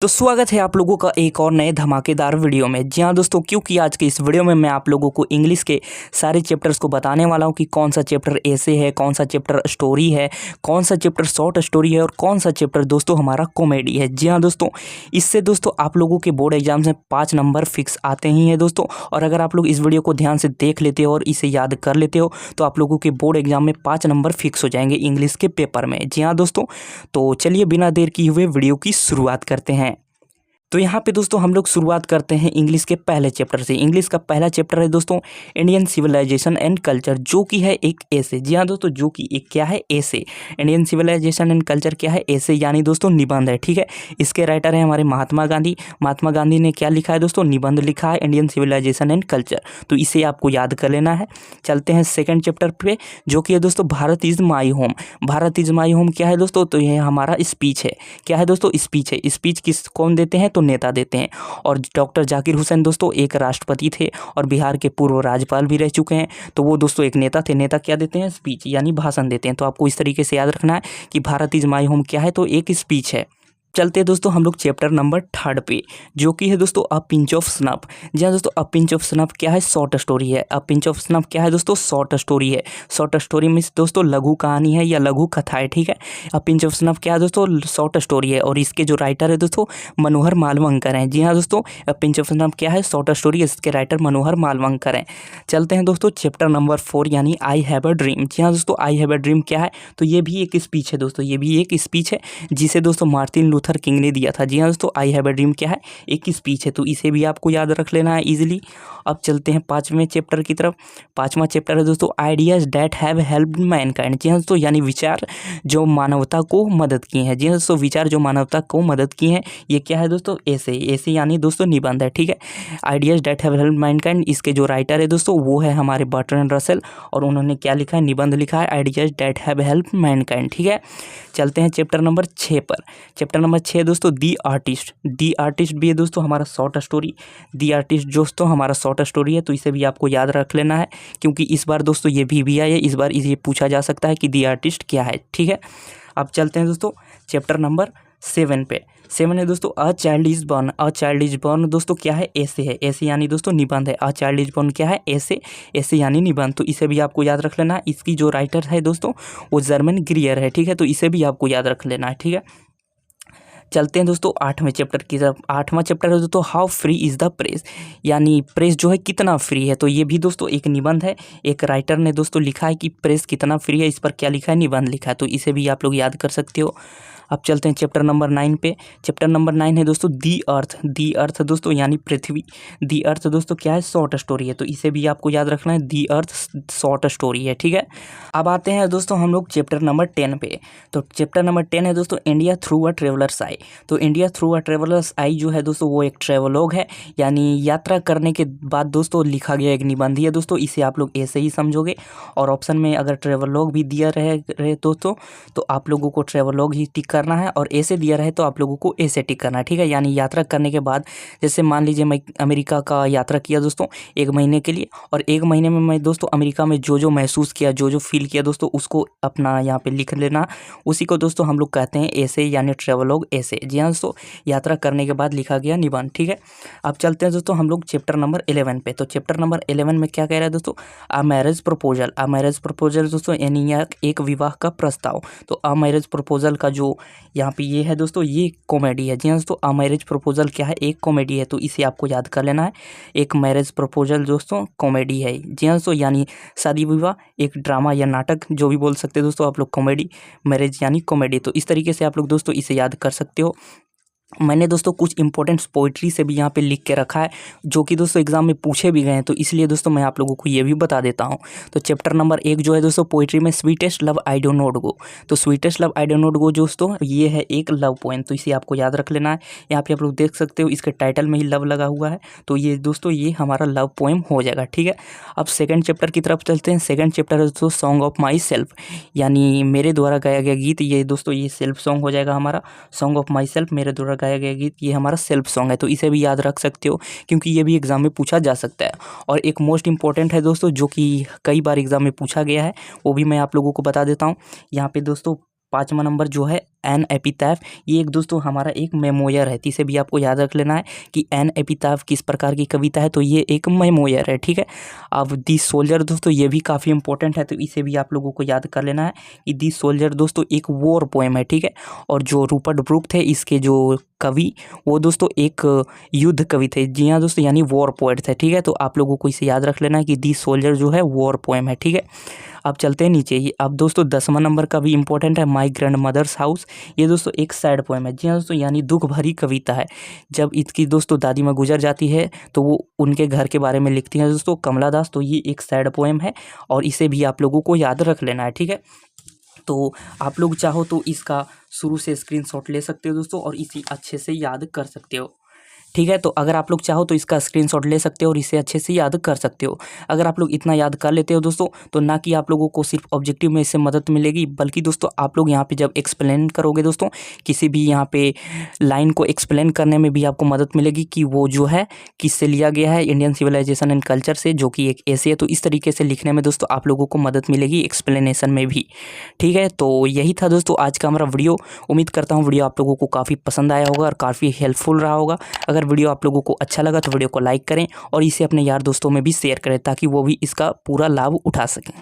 तो स्वागत है आप लोगों का एक और नए धमाकेदार वीडियो में। जी हाँ दोस्तों, क्योंकि आज के इस वीडियो में मैं आप लोगों को इंग्लिश के सारे चैप्टर्स को बताने वाला हूँ कि कौन सा चैप्टर ऐसे है, कौन सा चैप्टर स्टोरी है, कौन सा चैप्टर शॉर्ट स्टोरी है और कौन सा चैप्टर दोस्तों हमारा कॉमेडी है। जी हाँ दोस्तों, इससे दोस्तों आप लोगों के बोर्ड एग्जाम में 5 नंबर फिक्स आते ही हैं दोस्तों। और अगर आप लोग इस वीडियो को ध्यान से देख लेते हो और इसे याद कर लेते हो तो आप लोगों के बोर्ड एग्जाम में 5 नंबर फिक्स हो जाएंगे इंग्लिश के पेपर में। जी हाँ दोस्तों, तो चलिए बिना देर किए हुए वीडियो की शुरुआत करते हैं। तो यहाँ पे दोस्तों हम लोग शुरुआत करते हैं इंग्लिश के पहले चैप्टर से। इंग्लिश का पहला चैप्टर है दोस्तों इंडियन सिविलाइजेशन एंड कल्चर, जो कि है एक ऐसे। जी हाँ दोस्तों, जो कि एक क्या है, ऐसे। इंडियन सिविलाइजेशन एंड कल्चर क्या है, ऐसे, यानी दोस्तों निबंध है। ठीक है, इसके राइटर है हमारे महात्मा गांधी। महात्मा गांधी ने क्या लिखा है दोस्तों, निबंध लिखा है इंडियन सिविलाइजेशन एंड कल्चर। तो इसे आपको याद कर लेना है। चलते हैं सेकेंड चैप्टर पे, जो कि है दोस्तों Bharat is my home. Bharat is my home क्या है दोस्तों, तो यह हमारा स्पीच है। क्या है दोस्तों, स्पीच है। स्पीच किस कौन देते हैं, तो नेता देते हैं। और डॉक्टर जाकिर हुसैन दोस्तों एक राष्ट्रपति थे और बिहार के पूर्व राज्यपाल भी रह चुके हैं। तो वो दोस्तों एक नेता थे। नेता क्या देते हैं, स्पीच, यानी भाषण देते हैं। तो आपको इस तरीके से याद रखना है कि भारत इज माई होम क्या है, तो एक स्पीच है। चलते हैं दोस्तों हम लोग चैप्टर नंबर 3 पे, जो कि है दोस्तों अ पिंच ऑफ स्नफ। जी हाँ दोस्तों, अ पिंच ऑफ स्नफ क्या है, शॉर्ट स्टोरी है। अ पिंच ऑफ स्नफ क्या है दोस्तों, शॉर्ट स्टोरी है। शॉर्ट स्टोरी मीन्स दोस्तों लघु कहानी है या लघु कथा है। ठीक है, अ पिंच ऑफ स्नफ क्या है दोस्तों, शॉर्ट स्टोरी है। और इसके जो राइटर है दोस्तों मनोहर मालवंकर हैं। जी हाँ दोस्तों, अ पिंच ऑफ स्नफ क्या है, शॉर्ट स्टोरी, इसके राइटर मनोहर मालवंकर हैं। चलते हैं दोस्तों चैप्टर नंबर 4 यानी आई हैव अ ड्रीम। जी हाँ दोस्तों, आई हैव अ ड्रीम क्या है, तो ये भी एक स्पीच है दोस्तों। ये भी एक स्पीच है जिसे दोस्तों मार्टिन लूथर किंग ने दिया था। जी हाँ दोस्तों, आई हैव अ ड्रीम क्या है, एक स्पीच है। तो इसे भी आपको याद रख लेना है इजीली। अब चलते हैं 5वें चैप्टर की तरफ। 5वां चैप्टर है दोस्तों ideas that have helped mankind. जी हाँ दोस्तों, यानी विचार जो मानवता को मदद किए हैं। जी हाँ दोस्तों, विचार जो मानवता को मदद किए हैं, ये क्या है दोस्तों, ऐसे। ऐसे यानी दोस्तों निबंध है। ठीक है, ideas that have helped Mankind, इसके जो राइटर है दोस्तों वो है हमारे बर्ट्रैंड रसेल। और उन्होंने क्या लिखा है, निबंध लिखा है ideas that have helped Mankind. ठीक है, चलते हैं चैप्टर नंबर 6 पर। चैप्टर नंबर 6 दोस्तों दी आर्टिस्ट। दी आर्टिस्ट भी है दोस्तों हमारा शॉर्ट स्टोरी। दी आर्टिस्ट दोस्तों हमारा शॉर्ट स्टोरी है। तो इसे भी आपको याद रख लेना है, क्योंकि इस बार दोस्तों ये भी आई है। इस बार ये पूछा जा सकता है कि दी आर्टिस्ट क्या है। ठीक है, अब चलते हैं दोस्तों चैप्टर नंबर 7 पे। 7 है दोस्तों a child is born. A child is born दोस्तों क्या है, ऐसे है। ऐसे यानी दोस्तों निबंध है। अ चाइल्ड इज बॉर्न क्या है, ऐसे। ऐसे यानी निबंध। तो इसे भी आपको याद रख लेना है। इसकी जो राइटर है दोस्तों वो जर्मन ग्रियर है। ठीक है, तो इसे भी आपको याद रख लेना है। ठीक है, चलते हैं दोस्तों 8वें चैप्टर की तरफ। 8वां चैप्टर है दोस्तों how free is the press, यानी प्रेस जो है कितना फ्री है। तो ये भी दोस्तों एक निबंध है। एक राइटर ने दोस्तों लिखा है कि प्रेस कितना फ्री है, इस पर क्या लिखा है, निबंध लिखा है। तो इसे भी आप लोग याद कर सकते हो। अब चलते हैं चैप्टर नंबर 9 पे। चैप्टर नंबर 9 है दोस्तों दी अर्थ। दी अर्थ दोस्तों यानी पृथ्वी। दी अर्थ दोस्तों क्या है, शॉर्ट स्टोरी है। तो इसे भी आपको याद रखना है, दी अर्थ शॉर्ट स्टोरी है। ठीक है, अब आते हैं दोस्तों हम लोग चैप्टर नंबर 10 पे। तो चैप्टर नंबर 10 है दोस्तों इंडिया थ्रू अ ट्रेवलर्स आई। तो इंडिया थ्रू अ ट्रेवलर्स आई जो है दोस्तों वो एक ट्रेवलॉग है, यानी यात्रा करने के बाद दोस्तों लिखा गया एक निबंध है दोस्तों। इसे आप लोग ऐसे ही समझोगे। और ऑप्शन में अगर ट्रेवलॉग भी दिया रहे दोस्तों तो आप लोगों को ट्रेवलॉग ही टिक करना है, और ऐसे दिया रहे तो आप लोगों को ऐसे टिक करना है। ठीक है, यानी यात्रा करने के बाद, जैसे मान लीजिए मैं अमेरिका का यात्रा किया दोस्तों 1 महीने के लिए, और 1 महीने में मैं दोस्तों अमेरिका में जो जो महसूस किया, जो जो फील किया दोस्तों, उसको अपना यहाँ पे लिख लेना। उसी को दोस्तों हम लोग कहते हैं ऐसे, यानी ट्रेवलॉग ऐसे। जी हाँ दोस्तों, यात्रा करने के बाद लिखा गया निबंध। ठीक है, अब चलते हैं दोस्तों हम लोग चैप्टर नंबर 11 पे। तो चैप्टर नंबर 11 में क्या कह रहा है दोस्तों, a marriage proposal. A marriage proposal दोस्तों यानी एक विवाह का प्रस्ताव। तो अ मैरिज प्रपोजल का जो यहाँ पे ये है दोस्तों, ये कॉमेडी है। जी हाँ दोस्तों, अ मैरिज प्रपोजल क्या है, एक कॉमेडी है। तो इसे आपको याद कर लेना है, एक मैरिज प्रपोजल दोस्तों कॉमेडी है। जी हाँ दोस्तों, यानी शादी विवाह, एक ड्रामा या नाटक जो भी बोल सकते हैं दोस्तों आप लोग, कॉमेडी, मैरिज यानी कॉमेडी। तो इस तरीके से आप लोग दोस्तों इसे याद कर सकते हो। मैंने दोस्तों कुछ इंपॉर्टेंट पोइट्री से भी यहाँ पे लिख के रखा है, जो कि दोस्तों एग्जाम में पूछे भी गए हैं। तो इसलिए दोस्तों मैं आप लोगों को ये भी बता देता हूँ। तो चैप्टर नंबर 1 जो है दोस्तों पोइट्री में sweetest love I don't not go. तो sweetest love I don't not go दोस्तों ये है एक लव पोएम। तो इसे आपको याद रख लेना है। यहाँ पे आप लोग देख सकते हो इसके टाइटल में ही लव लगा हुआ है। तो ये दोस्तों ये हमारा लव पोएम हो जाएगा। ठीक है, अब सेकेंड चैप्टर की तरफ चलते हैं। सेकेंड चैप्टर है दोस्तों सॉन्ग ऑफ माई सेल्फ, यानी मेरे द्वारा गाया गया गीत। ये दोस्तों ये सेल्फ सॉन्ग हो जाएगा हमारा। सॉन्ग ऑफ माई सेल्फ, मेरे द्वारा गाया गया गीत, ये हमारा सेल्फ सॉन्ग है। तो इसे भी याद रख सकते हो, क्योंकि ये भी एग्जाम में पूछा जा सकता है। और एक मोस्ट इंपॉर्टेंट है दोस्तों, जो कि कई बार एग्जाम में पूछा गया है, वो भी मैं आप लोगों को बता देता हूँ। यहाँ पे दोस्तों 5वां नंबर जो है एन एपिटाफ, ये एक दोस्तों हमारा एक मेमोयर है, तो इसे भी आपको याद रख लेना है कि एन एपिटाफ किस प्रकार की कविता है, तो ये एक मेमोयर है, ठीक है। अब दी सोल्जर दोस्तों ये भी काफ़ी इंपॉर्टेंट है, तो इसे भी आप लोगों को याद कर लेना है कि दी सोल्जर दोस्तों एक वॉर पोएम है, ठीक है। और जो रूपर्ट ब्रूक थे इसके जो कवि, वो दोस्तों एक युद्ध कवि थे, जी हाँ दोस्तों, यानी वॉर पोएट थे, ठीक है। तो आप लोगों को इसे याद रख लेना है कि दी सोल्जर जो है वॉर पोएम है, ठीक है। अब चलते हैं नीचे ही। अब दोस्तों 10वां नंबर का भी इंपॉर्टेंट है, माई ग्रैंड मदर्स हाउस। ये दोस्तों एक सैड पोएम है, जी हाँ दोस्तों, यानी दुख भरी कविता है। जब इसकी दोस्तों दादी माँ गुजर जाती है तो वो उनके घर के बारे में लिखती हैं दोस्तों कमला दास, तो ये एक सैड पोएम है और इसे भी आप लोगों को याद रख लेना है, ठीक है। तो आप लोग चाहो तो इसका शुरू से स्क्रीनशॉट ले सकते हो दोस्तों और इसी अच्छे से याद कर सकते हो, ठीक है। तो अगर आप लोग चाहो तो इसका स्क्रीनशॉट ले सकते हो और इसे अच्छे से याद कर सकते हो। अगर आप लोग इतना याद कर लेते हो दोस्तों, तो ना कि आप लोगों को सिर्फ ऑब्जेक्टिव में इससे मदद मिलेगी, बल्कि दोस्तों आप लोग यहाँ पे जब एक्सप्लेन करोगे दोस्तों, किसी भी यहाँ पे लाइन को एक्सप्लेन करने में भी आपको मदद मिलेगी कि वो जो है किससे लिया गया है, इंडियन सिविलाइजेशन एंड कल्चर से, जो कि एक ऐसे है। तो इस तरीके से लिखने में दोस्तों आप लोगों को मदद मिलेगी एक्सप्लेनेशन में भी, ठीक है। तो यही था दोस्तों आज का हमारा वीडियो। उम्मीद करता हूँ वीडियो आप लोगों को काफ़ी पसंद आया होगा और काफ़ी हेल्पफुल रहा होगा। अगर वीडियो आप लोगों को अच्छा लगा तो वीडियो को लाइक करें और इसे अपने यार दोस्तों में भी शेयर करें ताकि वो भी इसका पूरा लाभ उठा सकें।